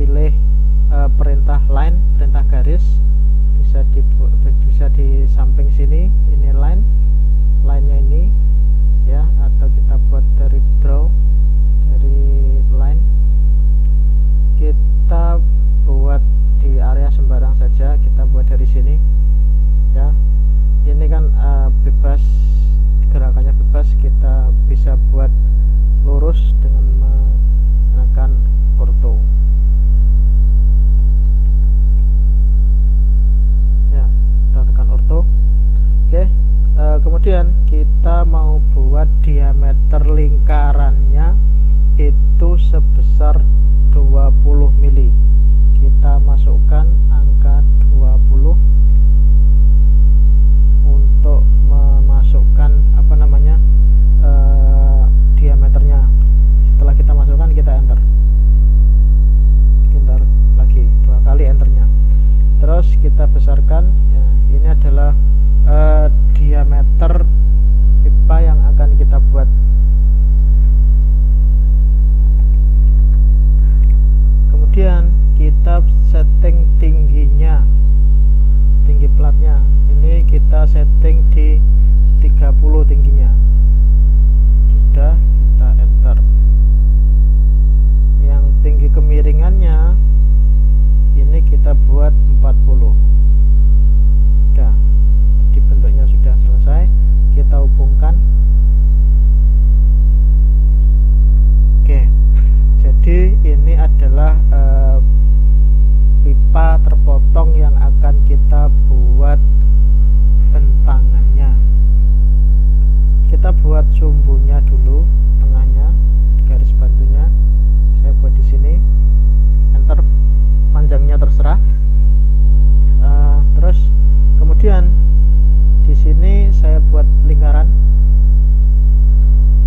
pilih perintah line, perintah garis, bisa di samping sini, ini line-nya ini ya, atau kita buat dari draw, dari line, kita buat di area sembarang saja, kita buat dari sini ya. Ini kan bebas, gerakannya bebas, kita bisa buat lurus dengan menekan ortho ya, kita tekan ortho. Oke, kemudian kita mau buat diameter lingkarannya itu sebesar 20 mili. Kita masukkan angka 20 untuk memasukkan diameternya. Setelah kita masukkan, kita enter lagi 2 kali enternya, terus kita besarkan ya. Ini adalah diameter pipa yang akan kita buat. Kemudian kita setting tingginya, tinggi platnya ini kita setting di 30 tingginya. Sudah, kita enter. Yang tinggi kemiringannya ini kita buat 40. Sudah, jadi bentuknya sudah selesai. Kita hubungkan. Oke, jadi ini adalah pipa terpotong yang akan kita buat bentangannya. Kita buat sumbunya dulu, tengahnya, garis bantunya saya buat di sini, enter, panjangnya terserah. Terus kemudian di sini saya buat lingkaran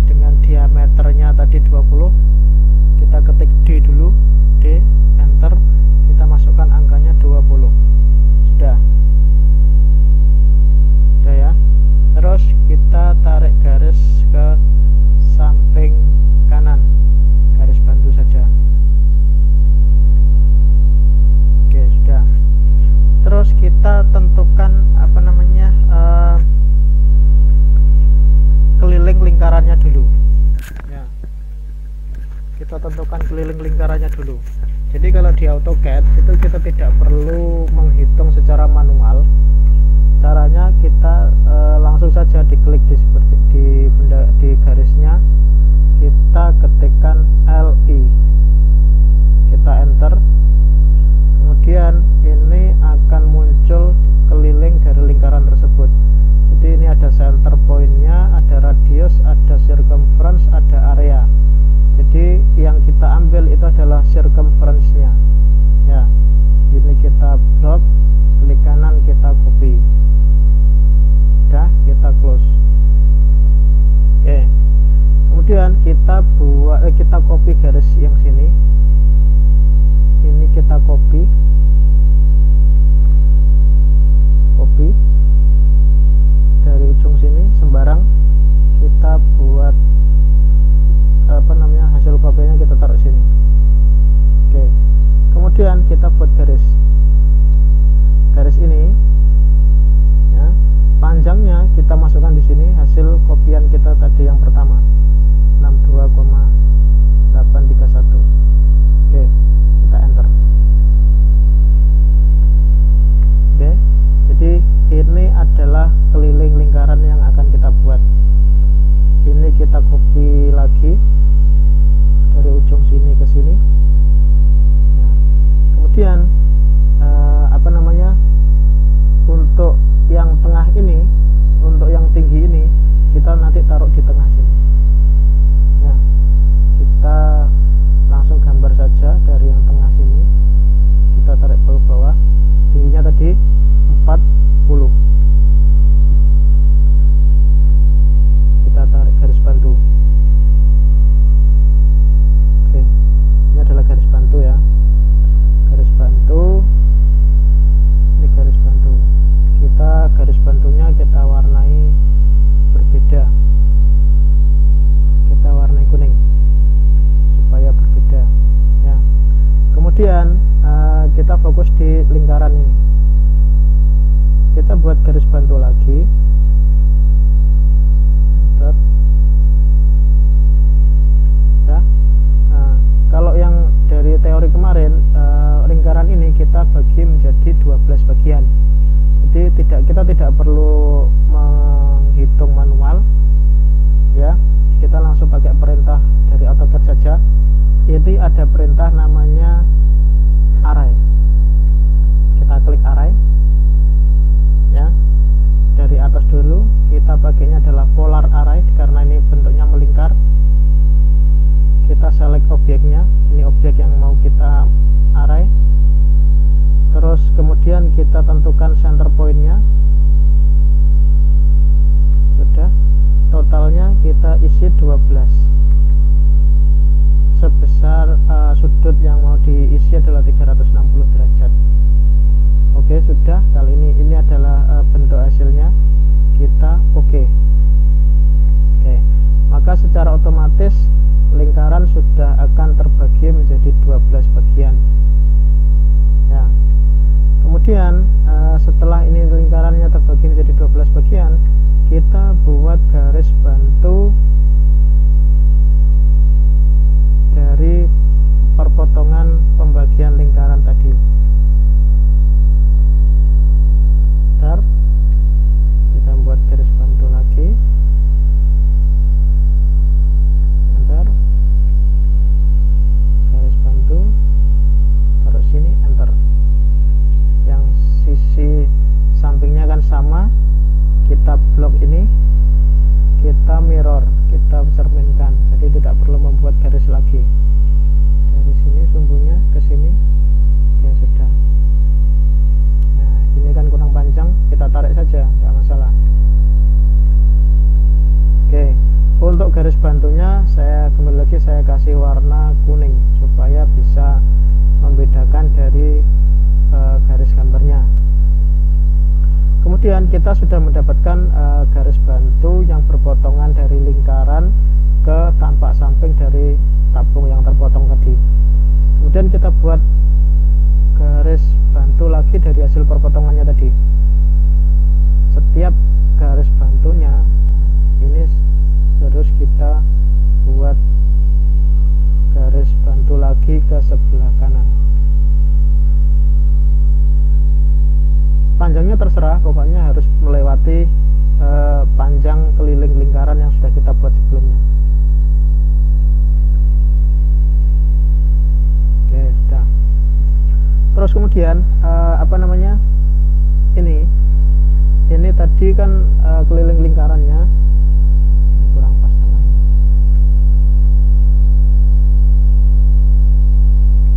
dengan diameternya tadi 20. Kita ketik D dulu, D, enter, kita masukkan angkanya 20. Sudah ya. Terus kita tarik garis ke samping kanan, garis bantu saja. Oke, sudah. Terus kita tentukan keliling lingkarannya dulu ya. Kita tentukan keliling lingkarannya dulu. Jadi kalau di AutoCAD itu kita tidak perlu menghitung secara manual. Caranya kita langsung saja diklik di garisnya, kita ketikkan LI, kita enter, kemudian ini akan muncul keliling dari lingkaran tersebut. Jadi ini ada center pointnya, ada radius, ada circumference, ada area. Jadi yang kita ambil itu adalah circumference-nya ya. Ini kita blok, klik kanan, kita copy. Udah, kita close. Oke, kemudian kita copy garis yang sini, ini kita copy dari ujung sini sembarang, kita buat hasil copy-nya kita taruh sini. Oke, kemudian kita buat garis ini ya, panjangnya kita masukkan di sini, hasil kopian kita tadi yang pertama 62,831. Oke, kita enter. Oke, jadi ini adalah keliling lingkaran yang akan kita buat. Ini kita copy lagi dari ujung sini ke sini ya. Kemudian untuk yang tengah ini, untuk yang tinggi ini, kita nanti taruh di tengah sini ya. Kita langsung gambar saja dari yang tengah sini, kita tarik ke bawah, tingginya tadi 40, kita tarik garis bantu. Oke, ini adalah garis bantu ya, garis bantu kemudian kita fokus di lingkaran ini, kita buat garis bantu lagi. Bentar. Ya. Nah, kalau yang dari teori kemarin, lingkaran ini kita bagi menjadi 12 bagian. Jadi kita tidak perlu menghitung manual, ya. Kita langsung pakai perintah dari AutoCAD saja. Ini ada perintah namanya array. Kita klik array, ya. Dari atas dulu kita pakainya adalah polar array karena ini bentuknya melingkar. Kita select objeknya, ini objek yang mau kita array. Terus kemudian kita tentukan center pointnya. Sudah, totalnya kita isi 12 sebesar sudut yang mau diisi adalah 360 derajat. Oke, sudah. Kali ini adalah bentuk hasilnya. Kita oke. Maka secara otomatis lingkaran sudah akan terbagi menjadi 12 bagian, ya. Kemudian setelah ini lingkarannya terbagi menjadi 12 bagian, kita buat garis bantu dari perpotongan pembagian lingkaran tadi. Bentar, kita buat garis bantu lagi. Bentar, garis bantu, taruh sini, enter. Yang sisi sampingnya kan sama, kita blok ini, kita mirror, kita cerminkan, jadi tidak perlu membuat garis lagi. Dari sini sumbunya ke sini, ya sudah. Nah, ini kan kurang panjang, kita tarik saja, tidak masalah. Oke, untuk garis bantunya kembali lagi saya kasih warna kuning supaya bisa membedakan dari garis gambarnya. Kemudian kita sudah mendapatkan garis bantu yang berpotongan dari lingkaran ke tampak samping dari tabung yang terpotong tadi. Kemudian kita buat garis bantu lagi dari hasil perpotongannya tadi. Setiap garis bantunya ini terus kita buat garis bantu lagi ke sebelah kanan. Panjangnya terserah, pokoknya harus melewati panjang keliling lingkaran yang sudah kita buat sebelumnya. Oke, sudah. Terus kemudian ini tadi kan keliling lingkarannya kurang pas tengahnya.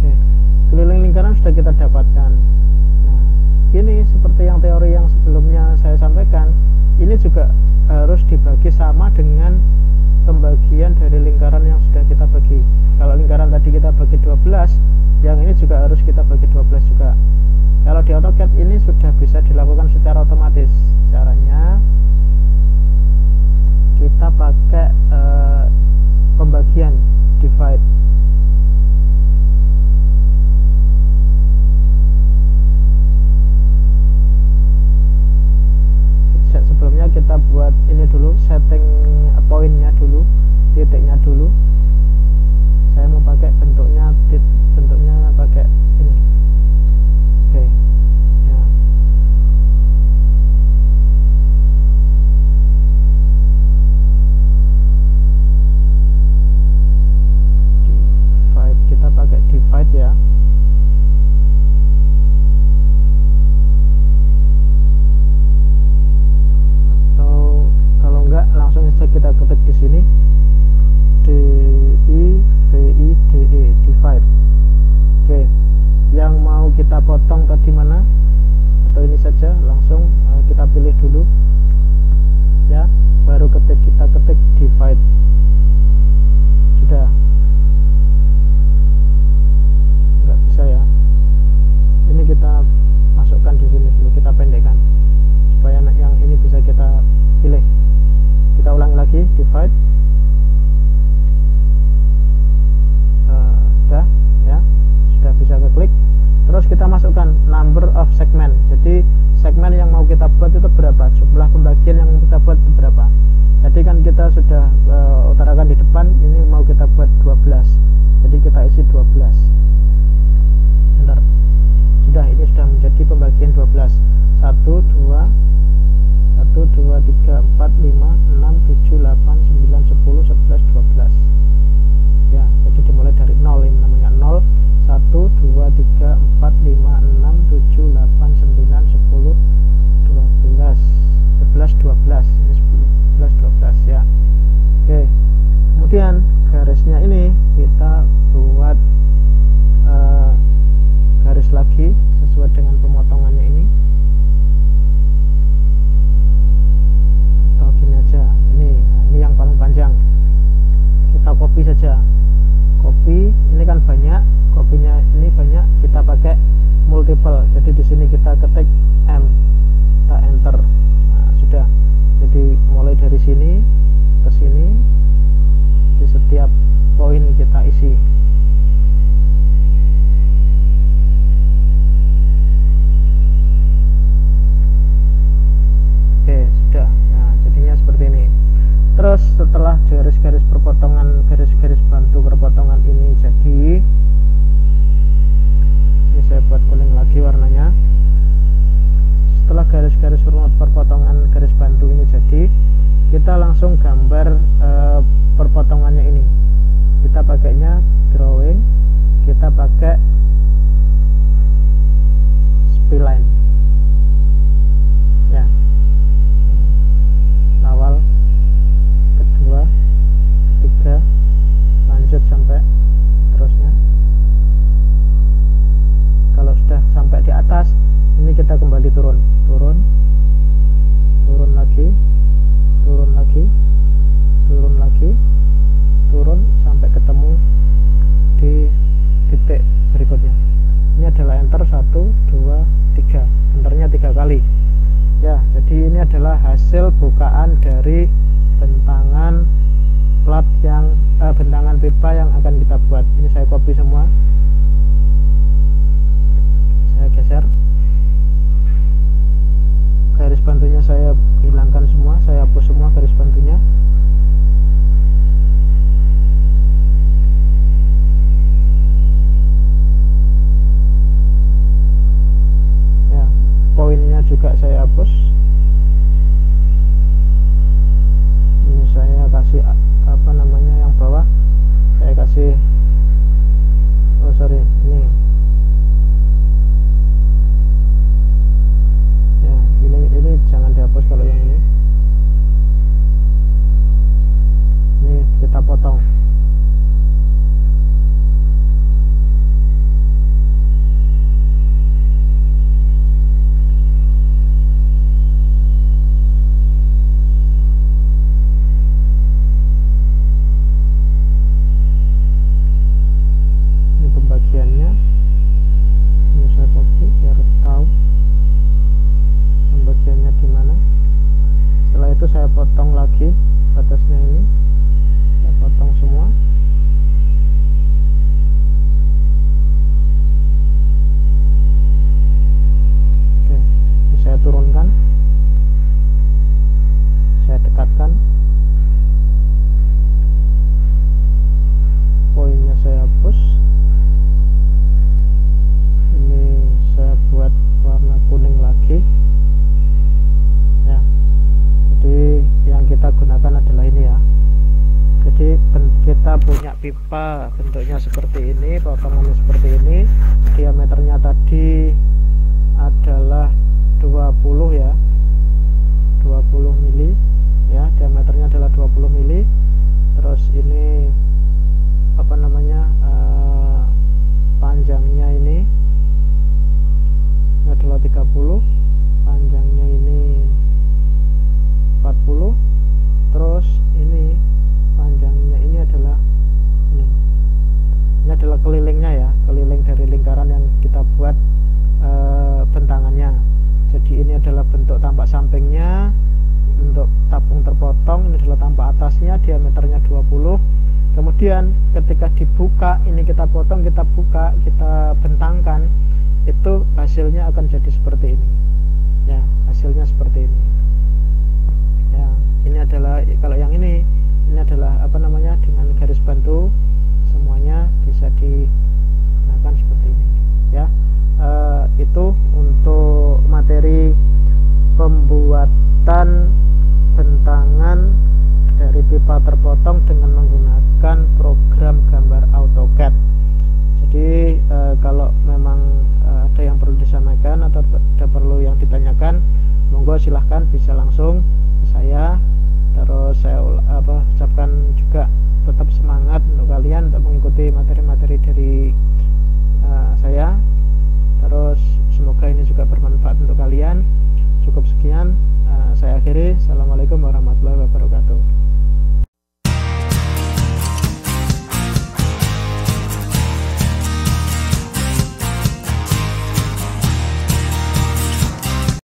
Oke, keliling lingkaran sudah kita dapatkan. Ini seperti yang teori yang sebelumnya saya sampaikan, ini juga harus dibagi sama dengan pembagian dari lingkaran yang sudah kita bagi. Kalau lingkaran tadi kita bagi 12, yang ini juga harus kita bagi 12 juga. Kalau di AutoCAD ini sudah bisa dilakukan secara otomatis. Caranya kita pakai pembagian, divide. Sebelumnya kita buat ini dulu, setting pointnya dulu, titiknya dulu. Saya mau pakai bentuknya pakai ini. Oke, ya. Divide, kita pakai divide ya. Langsung saja kita ketik di sini DIVIDE, divide. Oke, yang mau kita potong tadi mana, atau ini saja langsung kita pilih dulu ya, baru kita ketik divide. Sudah, nggak bisa ya, ini kita masukkan di sini dulu, kita pendekkan supaya yang ini bisa kita pilih. Kita ulang lagi, divide. Sudah ya, sudah bisa keklik. Jadi segmen yang mau kita buat itu berapa, jumlah pembagian yang mau kita buat itu berapa. Jadi kan kita sudah utarakan di depan, ini mau kita buat 12, jadi kita isi 12. Bentar, ini sudah menjadi pembagian 12. 1, 2, 3, 4, 5, 6, 7, 8, 9, 10, 11, 12. Ya, jadi dimulai dari 0, ini namanya 0, 1, 2, 3, 4, 5, 6, 7, 8, 9, 10, 12, 11, 12, ini 10, 11, 12 ya. Oke, kemudian garisnya ini kita buat garis lagi sesuai dengan pemotongannya ini, atau gini aja, ini yang paling panjang kita copy saja. Copy, ini kan banyak, kopinya ini banyak, kita pakai multiple. Jadi di sini kita ketik M, kita enter. Nah, sudah. Jadi mulai dari sini ke sini, di setiap poin kita isi. Oke, sudah. Nah, jadinya seperti ini. Terus setelah garis-garis perpotongan, garis-garis bantu perpotongan ini jadi, ini saya buat kuning lagi warnanya. Setelah garis-garis perpotongan garis bantu ini jadi, kita langsung gambar perpotongannya ini. Kita pakainya drawing, kita pakai spline ya. Awal, kedua, ketiga, lanjut sampai terusnya. Kalau sudah sampai di atas, ini kita kembali turun lagi, turun sampai ketemu di titik berikutnya. Ini adalah enter 1, 2, 3, enternya 3 kali ya. Jadi ini adalah hasil bukaan dari bentangan plat yang bentangan pipa yang akan kita buat. Ini saya copy semua, saya geser, garis bantunya saya hilangkan semua, saya hapus semua garis bantunya. Ya, poinnya juga saya hapus. Ini saya kasih apa namanya yang bawah, saya kasih, oh sorry, ini ya, ini jangan dihapus kalau yang ini kita potong. Ini pembagiannya, ini saya copy biar tahu pembagiannya di mana. Setelah itu saya potong lagi batasnya ini, saya potong semua. Oke, ini saya turunkan, saya dekatkan, poinnya saya hapus. Ini saya buat warna kuning lagi ya. Jadi yang kita gunakan adalah ini ya. Jadi kita punya pipa bentuknya seperti ini, potongannya seperti ini, diameternya tadi adalah 20 ya, 20 mili ya, diameternya adalah 20 mili. Terus ini apa namanya, panjangnya ini adalah 30, panjangnya ini 40, terus ini panjangnya ini adalah ini adalah kelilingnya ya, keliling dari lingkaran yang kita buat bentangannya. Jadi ini adalah bentuk tampak sampingnya, untuk tabung terpotong. Ini adalah tampak atasnya, diameternya 20. Kemudian ketika dibuka, ini kita potong, kita buka, kita bentangkan, itu hasilnya akan jadi seperti ini. ya, hasilnya seperti ini ya. Ini adalah, kalau yang ini adalah apa namanya, dengan garis bantu semuanya bisa digunakan seperti ini ya. Itu untuk materi pembuatan bentangan dari pipa terpotong dengan menggunakan program gambar AutoCAD. Jadi kalau memang ada yang perlu disampaikan atau ada perlu yang ditanyakan, monggo silahkan bisa langsung ke saya. Terus saya ucapkan juga tetap semangat untuk kalian untuk mengikuti materi-materi dari saya. Terus semoga ini juga bermanfaat untuk kalian. Cukup sekian, saya akhiri. Assalamualaikum warahmatullahi wabarakatuh.